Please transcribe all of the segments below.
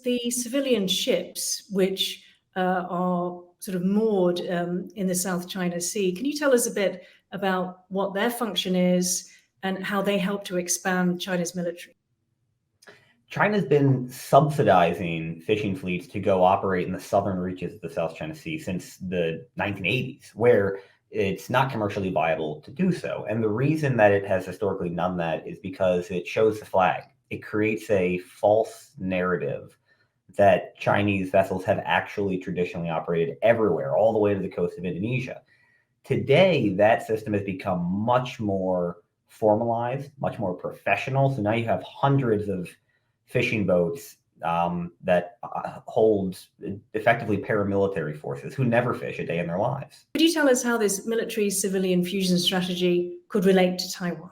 there's the civilian ships, which are sort of moored in the South China Sea. Can you tell us a bit about what their function is and how they help to expand China's military? China's been subsidizing fishing fleets to go operate in the southern reaches of the South China Sea since the 1980s, where it's not commercially viable to do so. And the reason that it has historically done that is because it shows the flag. It creates a false narrative that Chinese vessels have actually traditionally operated everywhere, all the way to the coast of Indonesia. Today, that system has become much more formalized, much more professional. So now you have hundreds of fishing boats that hold effectively paramilitary forces who never fish a day in their lives. Could you tell us how this military-civilian fusion strategy could relate to Taiwan?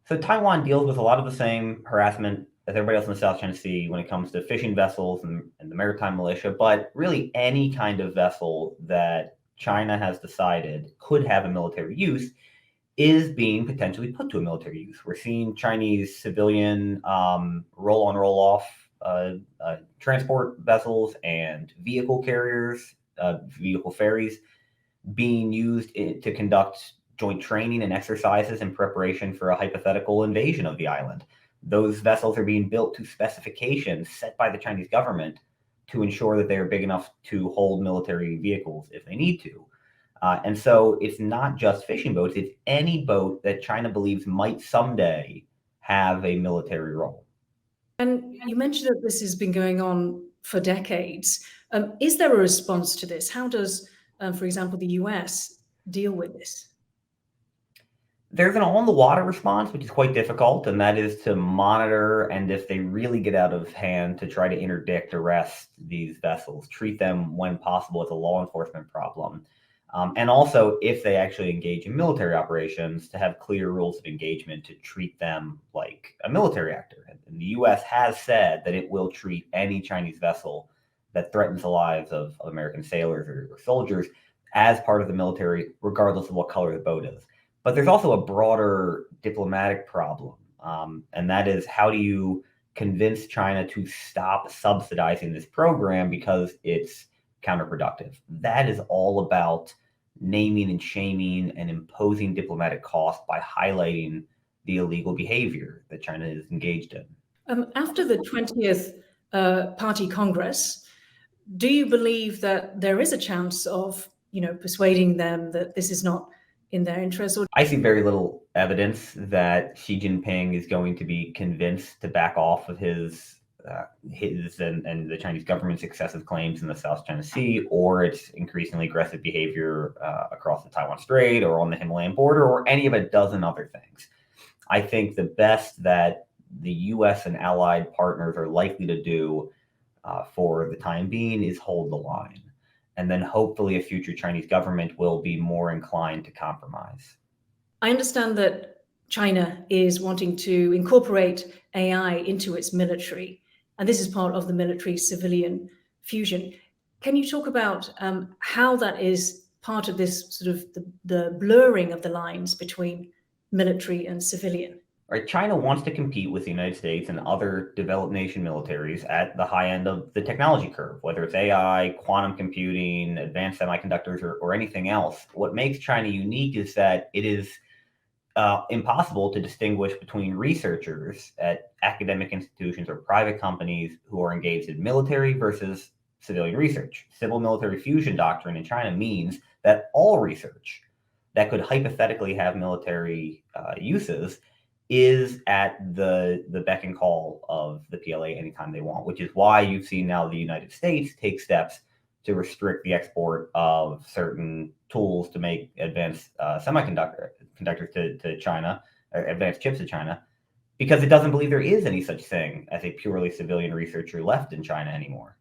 So Taiwan deals with a lot of the same harassment as everybody else in the South China Sea when it comes to fishing vessels and the maritime militia, but really any kind of vessel that China has decided could have a military use is being potentially put to a military use. We're seeing Chinese civilian roll-on, roll-off transport vessels and vehicle carriers, vehicle ferries being used to conduct joint training and exercises in preparation for a hypothetical invasion of the island. Those vessels are being built to specifications set by the Chinese government to ensure that they are big enough to hold military vehicles if they need to. And so it's not just fishing boats, it's any boat that China believes might someday have a military role. And you mentioned that this has been going on for decades. Is there a response to this? How does, for example, the US deal with this? There's an on-the-water response, which is quite difficult, and that is to monitor, and if they really get out of hand, to try to interdict, arrest these vessels, treat them when possible as a law enforcement problem. And also, if they actually engage in military operations, to have clear rules of engagement to treat them like a military actor. And the U.S. has said that it will treat any Chinese vessel that threatens the lives of American sailors or soldiers as part of the military, regardless of what color the boat is. But there's also a broader diplomatic problem, and that is, how do you convince China to stop subsidizing this program because it's counterproductive? That is all about naming and shaming and imposing diplomatic cost by highlighting the illegal behavior that China is engaged in. After the 20th Party Congress, do you believe that there is a chance of, persuading them that this is not in their interest? I see very little evidence that Xi Jinping is going to be convinced to back off of his and the Chinese government's excessive claims in the South China Sea, or its increasingly aggressive behavior across the Taiwan Strait or on the Himalayan border, or any of a dozen other things. I think the best that the U.S. and allied partners are likely to do for the time being is hold the line. And then hopefully a future Chinese government will be more inclined to compromise. I understand that China is wanting to incorporate AI into its military, and this is part of the military-civilian fusion. Can you talk about how that is part of this sort of the blurring of the lines between military and civilian? Right, China wants to compete with the United States and other developed nation militaries at the high end of the technology curve, whether it's AI, quantum computing, advanced semiconductors, or anything else. What makes China unique is that it is impossible to distinguish between researchers at academic institutions or private companies who are engaged in military versus civilian research. Civil military fusion doctrine in China means that all research that could hypothetically have military uses is at the beck and call of the PLA anytime they want, which is why you've seen now the United States take steps to restrict the export of certain tools to make advanced semiconductors to China, or advanced chips to China, because it doesn't believe there is any such thing as a purely civilian researcher left in China anymore.